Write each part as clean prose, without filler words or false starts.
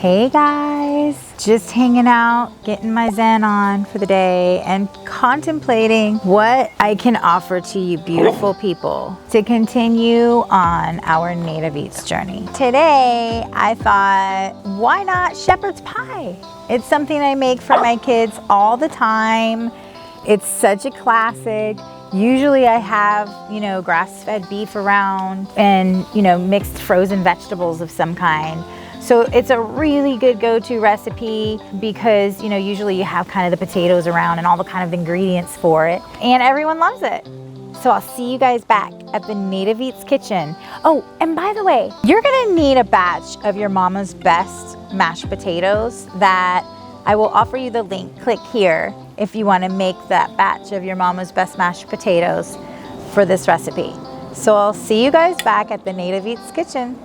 Hey guys, just hanging out, getting my zen on for the day and contemplating what I can offer to you beautiful people to continue on our Native Eats journey. Today, I thought, why not shepherd's pie? It's something I make for my kids all the time. It's such a classic. Usually I have, grass-fed beef around and, mixed frozen vegetables of some kind. So it's a really good go-to recipe because, usually you have kind of the potatoes around and all the kind of ingredients for it. And everyone loves it. So I'll see you guys back at the Native Eats kitchen. Oh, and by the way, you're gonna need a batch of your mama's best mashed potatoes that I will offer you the link. Click here if you wanna make that batch of your mama's best mashed potatoes for this recipe. So I'll see you guys back at the Native Eats kitchen.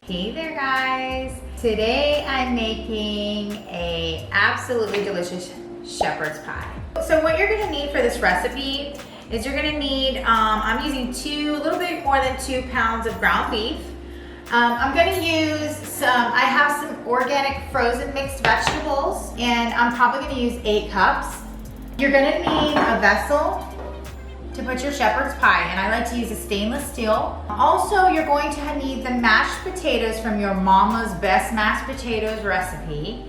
Hey there guys! Today I'm making a absolutely delicious shepherd's pie. So what you're gonna need for this recipe is you're gonna need, I'm using a little bit more than 2 pounds of ground beef. I'm gonna use I have some organic frozen mixed vegetables and I'm probably gonna use 8 cups. You're gonna need a vessel to put your shepherd's pie, and I like to use a stainless steel. Also, you're going to need the mashed potatoes from your mama's best mashed potatoes recipe.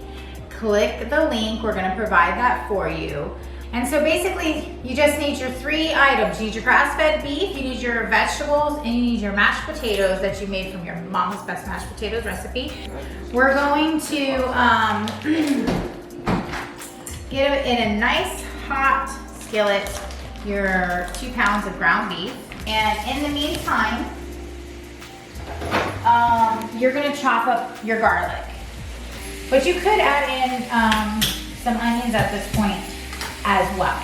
Click the link, we're gonna provide that for you. And so basically, you just need your 3 items. You need your grass-fed beef, you need your vegetables, and you need your mashed potatoes that you made from your mama's best mashed potatoes recipe. We're going to get it in a nice hot skillet your 2 pounds of ground beef, and in the meantime you're going to chop up your garlic, but you could add in some onions at this point as well.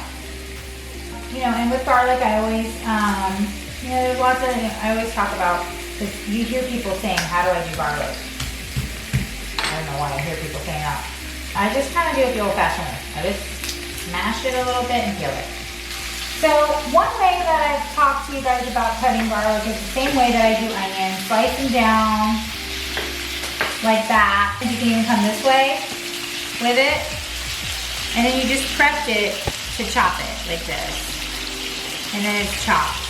And with garlic I always there's lots of I always talk about, because you hear people saying, how do I do garlic? I don't know why I hear people saying that. I just kind of do it the old-fashioned way. I just smash it a little bit and peel it. So one way that I've talked to you guys about cutting garlic is the same way that I do onions. Slice them down like that. And you can even come this way with it. And then you just prep it to chop it like this. And then it's chopped.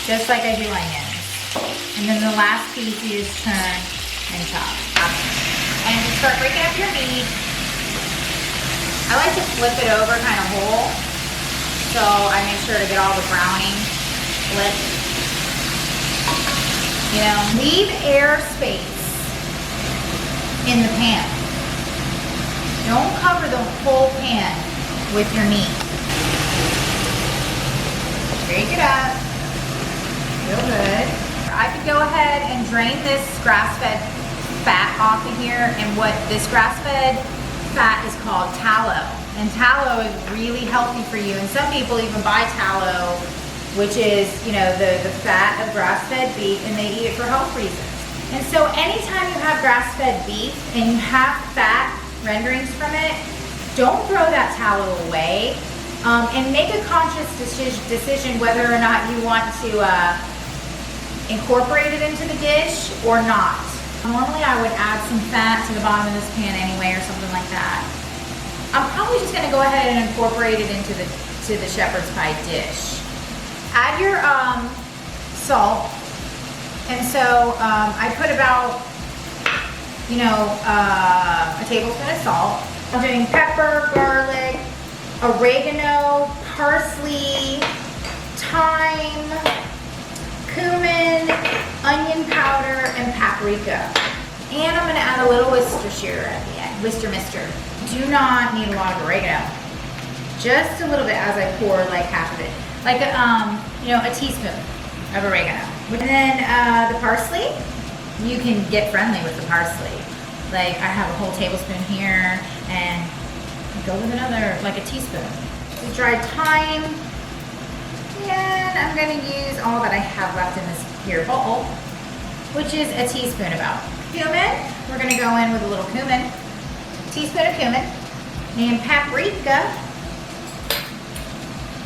Just like I do onions. And then the last piece you just turn and chop. And you start breaking up your meat. I like to flip it over kind of whole. So I make sure to get all the browning flipped. Leave air space in the pan. Don't cover the whole pan with your meat. Shake it up. Real good. I could go ahead and drain this grass-fed fat off of here, and what this grass-fed fat is called tallow. And tallow is really healthy for you, and some people even buy tallow, which is, the fat of grass-fed beef, and they eat it for health reasons. And so anytime you have grass-fed beef and you have fat renderings from it, don't throw that tallow away, and make a conscious decision whether or not you want to incorporate it into the dish or not. Normally I would add some fat to the bottom of this pan anyway, or something like that. I'm probably just going to go ahead and incorporate it into the shepherd's pie dish. Add your salt, and so I put about a tablespoon of salt. I'm doing pepper, garlic, oregano, parsley, thyme, cumin, onion powder, and paprika. And I'm going to add a little Worcestershire at the end. Worcester. Do not need a lot of oregano. Just a little bit as I pour like half of it. Like a teaspoon of oregano. And then the parsley, you can get friendly with the parsley. Like I have a whole tablespoon here, and go with another, like a teaspoon. The dried thyme, and I'm gonna use all that I have left in this here bowl, which is a teaspoon about. Cumin, we're gonna go in with a little cumin. Teaspoon of cumin, and paprika,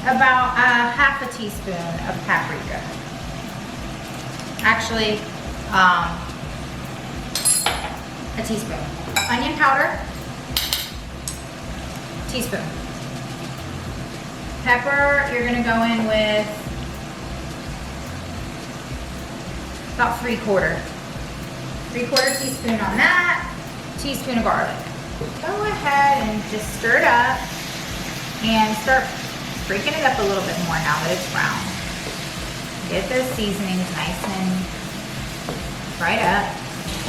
about half a teaspoon of paprika. Actually, a teaspoon. Onion powder, teaspoon. Pepper, you're gonna go in with about 3/4 teaspoon on that, teaspoon of garlic. Go ahead and just stir it up and start freaking it up a little bit more now that it's brown. Get those seasonings nice and fried up.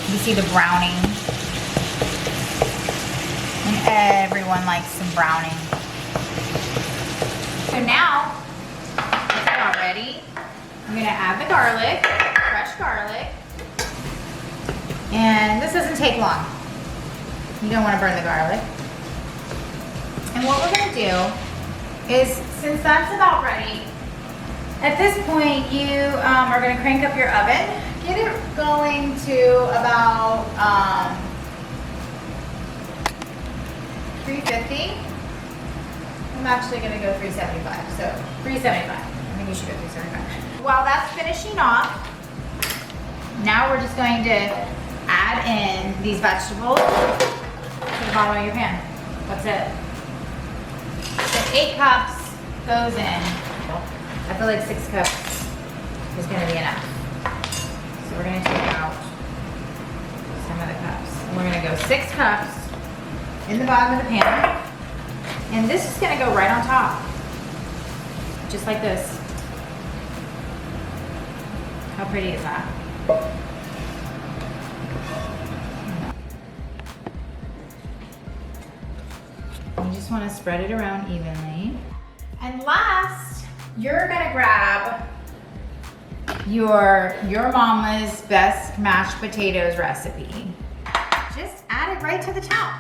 You see the browning. And everyone likes some browning. So now, it's about ready. I'm gonna add the garlic, fresh garlic. And this doesn't take long. You don't wanna burn the garlic. And what we're gonna do is, since that's about ready, at this point you are gonna crank up your oven. Get it going to about 350. I'm actually gonna go 375, so 375. I think you should go 375. While that's finishing off, now we're just going to add in these vegetables to the bottom of your pan. That's it. So 8 cups goes in. I feel like 6 cups is gonna be enough. So we're gonna take out some of the cups. And we're gonna go 6 cups in the bottom of the pan. And this is gonna go right on top. Just like this. How pretty is that? You just wanna spread it around evenly. And last, you're gonna grab your mama's best mashed potatoes recipe. Just add it right to the top.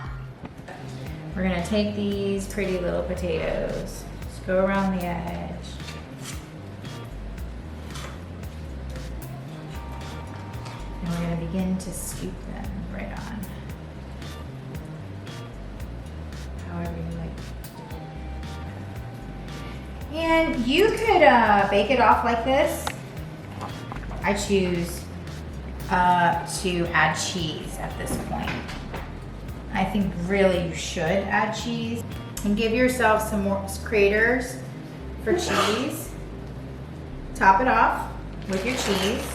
We're gonna take these pretty little potatoes, just go around the edge. And we're gonna begin to scoop them right on. However you like. And you could bake it off like this. I choose to add cheese at this point. I think really you should add cheese. And give yourself some more craters for cheese. Top it off with your cheese.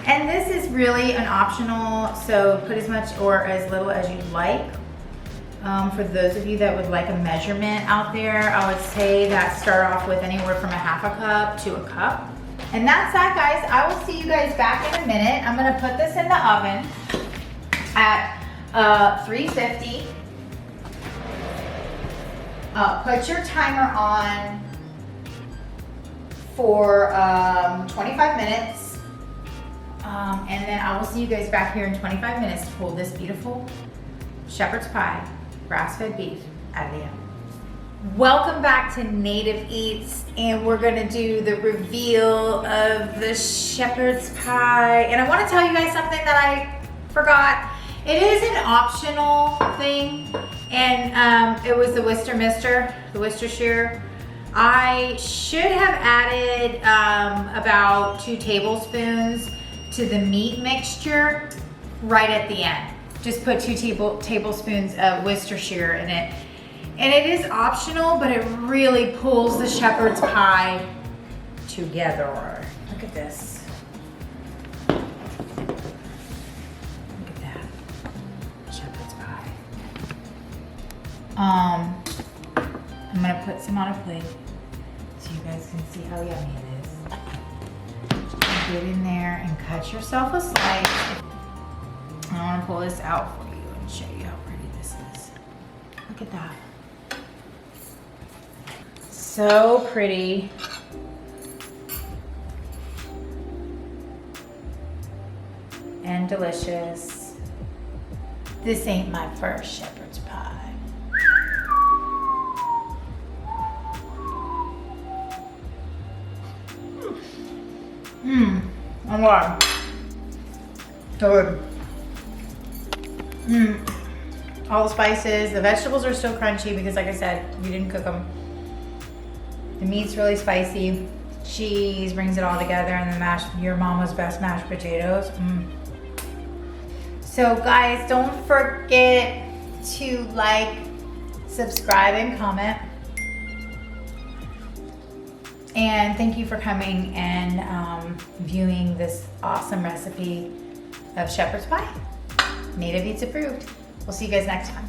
And this is really an optional, so put as much or as little as you'd like. For those of you that would like a measurement out there, I would say that start off with anywhere from 1/2 cup to a cup. And that's that, guys. I will see you guys back in a minute. I'm gonna put this in the oven at 350. Put your timer on for 25 minutes. And then I will see you guys back here in 25 minutes to pull this beautiful shepherd's pie, grass-fed beef out of the oven. Welcome back to Native Eats, and we're gonna do the reveal of the shepherd's pie. And I wanna tell you guys something that I forgot. It is an optional thing, and it was the Worcestershire. I should have added about 2 tablespoons to the meat mixture right at the end. Just put 2 tablespoons of Worcestershire in it. And it is optional, but it really pulls the shepherd's pie together. Look at this. Look at that. Shepherd's pie. I'm gonna put some on a plate so you guys can see how yummy it is. Get in there and cut yourself a slice. I want to pull this out for you and show you how pretty this is. Look at that. So pretty. And delicious. This ain't my first shepherd's pie. Oh my. So good. All the spices. The vegetables are still crunchy because, like I said, you didn't cook them. The meat's really spicy. cheese, brings it all together, and the your mama's best mashed potatoes. So guys, don't forget to like, subscribe, and comment. And thank you for coming and viewing this awesome recipe of shepherd's pie. Native Eats approved. We'll see you guys next time.